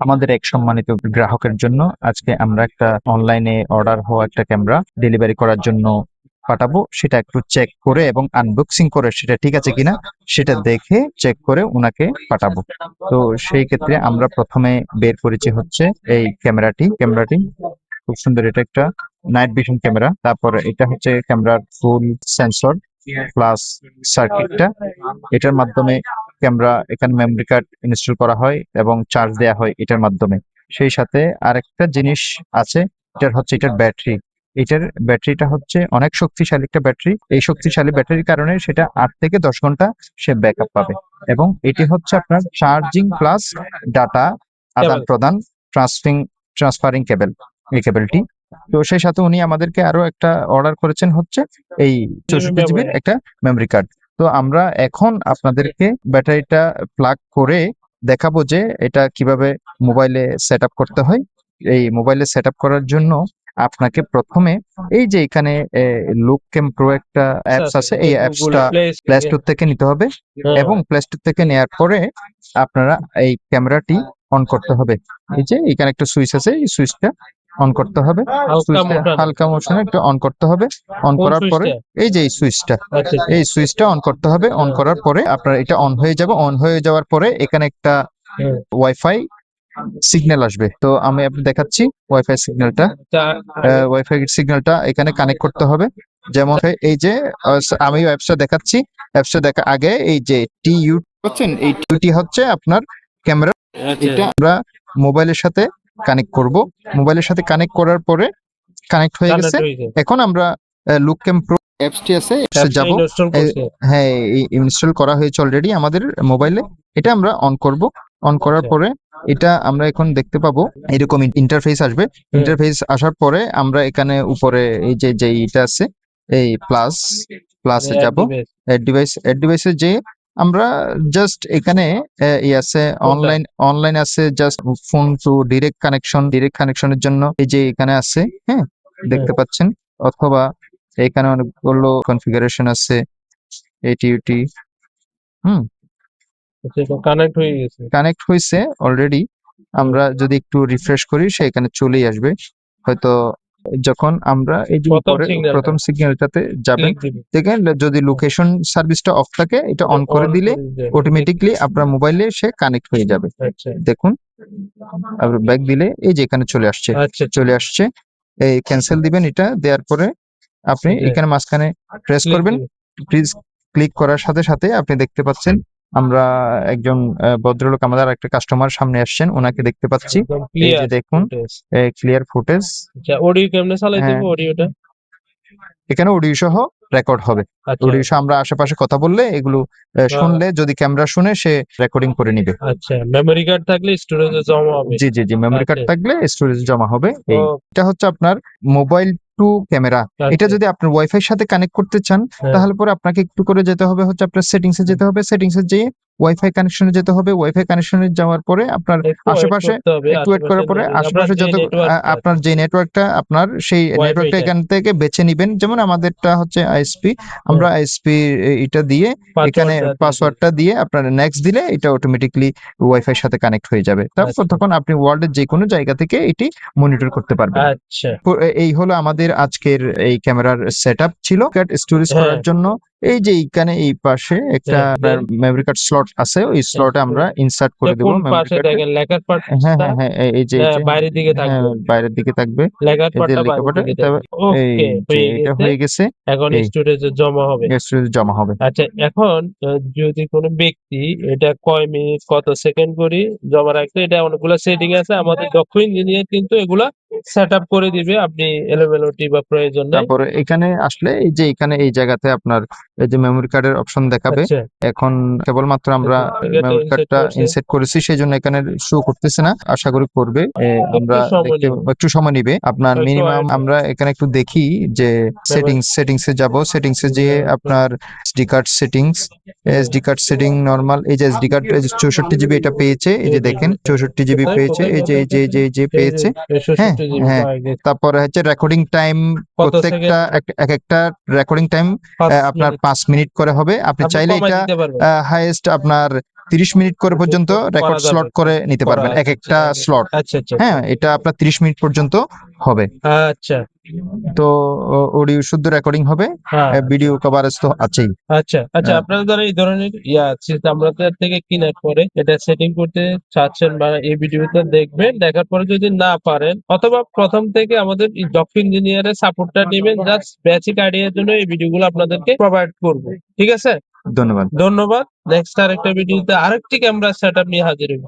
আমাদের এক সম্মানিত গ্রাহকের জন্য আজকে আমরা একটা অনলাইনে অর্ডার হওয়া একটা ক্যামেরা ডেলিভারি করার জন্য পাঠাবো। সেটা একটু চেক করে এবং আনবক্সিং করে সেটা ঠিক আছে কিনা সেটা দেখে চেক করে উনাকে পাঠাবো। তো সেই ক্ষেত্রে আমরা প্রথমে বের করেছি হচ্ছে এই ক্যামেরাটি খুব সুন্দর। এটা একটা নাইট ভিশন ক্যামেরা। তারপরে এটা হচ্ছে ক্যামেরার ফুল সেন্সর প্লাস সার্কিটটা। এটার মাধ্যমে ক্যামেরা এখানে মেমরি কার্ড ইনস্টল করা হয় এবং চার্জ দেওয়া হয় এটার মাধ্যমে। সেই সাথে আরেকটা জিনিস আছে, এটার ব্যাটারি। এটার ব্যাটারিটা হচ্ছে অনেক শক্তিশালী একটা ব্যাটারি। এই শক্তিশালী ব্যাটারির কারণে সেটা 8 থেকে 10 ঘন্টা সে ব্যাকআপ পাবে। এবং এটি হচ্ছে আপনার চার্জিং প্লাস ডাটা আদান কেবল প্রদান ট্রান্সফারিং কেবল, এই কেবলটি। তো সেই সাথে উনি আমাদেরকে আরো একটা অর্ডার করেছেন হচ্ছে এই 64 জিবির মেমোরি। একটা মেমরি কার্ড। তো আমরা এখন আপনাদেরকে ব্যাটারিটা প্লাগ করে দেখাবো যে এটা কিভাবে মোবাইলে সেট আপ করতে হয়। এই মোবাইলে সেট আপ করার জন্য আপনাকে প্রথমে এই যে এখানে লুক ক্যাম প্রো একটা অ্যাপস আছে, এই গুগল অ্যাপসটা প্লে প্লে স্টোর থেকে নিতে হবে। এবং প্লে স্টোর থেকে নেওয়ার পরে আপনারা এই ক্যামেরাটি অন করতে হবে। এই যে এখানে একটা সুইচ আছে, এই সুইচটা অন করতে হবে। হালকা সুইচটা মোটা হালকা মোশনে একটু অন করতে হবে। অন কোন করার পরে সুইচটা? এই যে এই সুইচটা, আচ্ছা আচ্ছা। এই সুইচটা অন করতে হবে। অন হ্যাঁ, করার পরে আপনার এটা অন হয়ে যাবে। অন হয়ে যাওয়ার পরে এখানে একটা হ্যাঁ। ওয়াইফাই সিগন্যাল আসবে। তো আমি আপনাকে দেখাচ্ছি ওয়াইফাই সিগন্যালটা। তা আগে ওয়াইফাই সিগন্যালটা এখানে কানেক্ট করতে হবে। যেমন এই যে আমি অ্যাপসটা দেখাচ্ছি। অ্যাপসটা দেখা আগে এই যে টিইউ হচ্ছেন, এই টিইউটি হচ্ছে আপনার ক্যামেরা। আচ্ছা এটা আমরা মোবাইলের সাথে কানেক্ট করব। মোবাইলের সাথে কানেক্ট করার পরে কানেক্ট হয়ে গেছে। কানেক্ট হয়েছে। এখন আমরা লুক ক্যাম প্রো অ্যাপসটি আছে, অ্যাপসে অ্যাপসটা যাব। ইনস্টল করছে। হ্যাঁ, ইনস্টল করা হয়েছে অলরেডি আমাদের মোবাইলে। এটা আমরা অন করব। অন করার আচ্ছা। পরে এটা আমরা এখন দেখতে পাবো এরকম ইন্টারফেস আসবে। হ্যাঁ। ইন্টারফেস আসার পরে আমরা এখানে উপরে এই যে এটা আছে, এই প্লাসে যাব। অ্যাড ডিভাইসে যে আমরা জাস্ট এখানে আছে কোনটা? অনলাইন আছে, জাস্ট ফোন টু ডিরেক্ট কানেকশনের জন্য এই যে এখানে আছে। হ্যাঁ, হ্যাঁ। দেখতে পাচ্ছেন। অথবা এখানে অনেকগুলো কনফিগারেশন আছে, এটিইউটি। হুম, আচ্ছা, এটা কানেক্ট হয়ে গেছে। কানেক্ট হয়েছে অলরেডি। আমরা যদি একটু রিফ্রেশ করি সে এখানে চলেই আসবে হয়তো। যখন আমরা এই যে প্রথম উপরে সিগন্যালটা প্রথম সিগন্যালটাতে যাবেন, ক্লিক দিবে। দেখেন যদি লোকেশন সার্ভিসটা অফ থাকে এটা অন করে অন দিলে করে দেবে। অটোমেটিকলি আপনার মোবাইলে সে কানেক্ট হয়ে যাবে। আচ্ছা দেখুন, আর ব্যাক দিলে এই যে এখানে চলে আসছে। আচ্ছা। চলে আসছে। এই ক্যান্সেল দিবেন। এটা দেওয়ার পরে আপনি আচ্ছা, এখানে মাঝখানে প্রেস ক্লিক করবেন। দিবে। প্লিজ ক্লিক করার সাথে সাথে আপনি দেখতে পাচ্ছেন আমরা একজন ভদ্রলোক, আমাদের একটা কাস্টমার সামনে আসছেন, ওনাকে দেখতে পাচ্ছি। একদম এই যে ক্লিয়ার দেখুন, ফুটেজ। Clear footage. আচ্ছা, অডিও কেমনে চালাইতে হ্যাঁ, হবে অডিওটা? এখানে অডিও সহ রেকর্ড হবে। আচ্ছা অডিও সহ আমরা আশেপাশে কথা বললে এগুলো শুনলে যদি ক্যামেরা শুনে সে রেকর্ডিং করে নিবে। আচ্ছা, মেমরি কার্ড থাকলে স্টোরেজে জমা হবে। জি, মেমরি কার্ড আচ্ছা। থাকলে স্টোরেজ জমা হবে। ও এটা হচ্ছে আপনার মোবাইল টু ক্যামেরা। এটা আচ্ছা। যদি আপনি ওয়াইফাই সাথে কানেক্ট করতে চান হ্যাঁ। তাহলে পরে আপনাকে একটু করে যেতে হবে হচ্ছে আপনার সেটিংসে যেতে হবে। সেটিংসে যেয়ে ওয়াইফাই কানেকশনে যেতে হবে। ওয়াইফাই কানেকশনে যাওয়ার পরে আপনার একটু ওয়েট আশেপাশে করতে হবে। একটু ওয়েট করার পরে আপনার আশেপাশে যে যত নেটওয়ার্কটা আপনার যে নেটওয়ার্কটা আপনার সেই নেটওয়ার্কটা ওয়াইফাইটা। এখান থেকে বেছে নিবেন। যেমন আমাদেরটা হচ্ছে আইএসপি। আমরা হ্যাঁ, আইএসপি এটা দিয়ে এখানে পাসওয়ার্ডটা দিয়ে দিন। পাসওয়ার্ডটা দিয়ে আপনার নেক্সট দিলে এটা অটোমেটিকলি ওয়াইফাই সাথে কানেক্ট হয়ে যাবে। তারপর আচ্ছা। তখন আপনি ওয়ার্ল্ডের যে কোনো জায়গা থেকে এটি মনিটর করতে পারবেন। আচ্ছা। এই হলো আমাদের আজকের এই ক্যামেরার সেটআপ ছিল। স্টোরেজ হ্যাঁ, করার জন্য এই যে এইখানে এই পাশে একটা হ্যাঁ, আপনার মেমরি কার্ড স্লট আছে, ওই স্লটে আমরা ইনসার্ট করে দেব কোন মেমরি পাশে কার্ডটা। দেখেন লেখার হ্যাঁ, পার্টটা এই যে না এই যে বাইরের দিকে হ্যাঁ, থাকবে? বাইরের দিকে থাকবে। লেখার এই যে পার্টটা বাইরের লেখাপটা দিকে এটা, থাকবে। এই ওকে, যে হয়ে এটা গেছে। হয়ে গেছে। এখন এই স্টোরেজে জমা হবে। স্টোরেজ জমা হবে। আচ্ছা, এখন যদি কোনো ব্যক্তি এটা কয় মিনিট কত সেকেন্ড করে জমা রাখতে, এটা অনেকগুলো সেটিং আছে। আমাদের দক্ষ ইঞ্জিনিয়ার কিন্তু এগুলা সেট আপ করে দিবে। আপনি এলোমেলোটি বা প্রয়োজন নাই। তারপরে এখানে আসলে এই যে এখানে এই জায়গাতে আপনার এই যে মেমরি কার্ডের অপশন দেখাবে। আচ্ছা, এখন কেবলমাত্র আমরা এটা মেমরি ইনসার্ট কার্ডটা করছে। ইনসেট করেছি, সেই জন্য এখানে শো করতেছে না। আশা করি করবে। একটু আমরা সময় দেখতে নিবে। একটু সময় নিবে আপনার একটু মিনিমাম। ওয়েট আমরা এখানে একটু দেখি যে সেটিংসে যাব। সেটিংসে যেয়ে আপনার এসডি কার্ড সেটিং নরমাল। এই যে এসডি কার্ড 64 জিবি এটা পেয়েছে। এই যে দেখেন 64 জিবি পেয়েছে। এই যে পেয়েছে। হ্যাঁ, ৬৬ জিবি হ্যাঁ। পাওয়া গেছে। তারপরে হচ্ছে রেকর্ডিং টাইম। কত প্রত্যেকটা সেকেন্ড? এক একটা রেকর্ডিং টাইম ৫ আপনার মিনিট। 5 মিনিট করে হবে। আপনি আপনি চাইলে কমায় এটা দিতে পারবেন। হাইয়েস্ট আপনার 30 মিনিট করে পর্যন্ত রেকর্ড করা যাবে। স্লট করে নিতে করা পারবেন এক আচ্ছা, একটা স্লট। আচ্ছা আচ্ছা হ্যাঁ, এটা আপনার 30 মিনিট পর্যন্ত হবে। আচ্ছা তো অডিও শুদ্ধ রেকর্ডিং হবে, হ্যাঁ ভিডিও কভারেজ তো আছেই। আচ্ছা আচ্ছা আহ, আপনারা যারা এই ধরনের আমাদের থেকে কেনার পরে এটা সেটিং করতে চাচ্ছেন বা এই ভিডিওটা দেখবেন, দেখার পরে যদি না পারেন অথবা প্রথম থেকে আমাদের ডক্টর ইঞ্জিনিয়ারের সাপোর্টটা নেবেন, জাস্ট বেসিক আইডিয়ার জন্য এই ভিডিওগুলো আপনাদেরকে প্রোভাইড করব। ঠিক আছে, ধন্যবাদ। ধন্যবাদ। নেক্সট আরেকটা ভিডিওতে আরেকটি ক্যামেরা সেটআপ নিয়ে হাজির হব।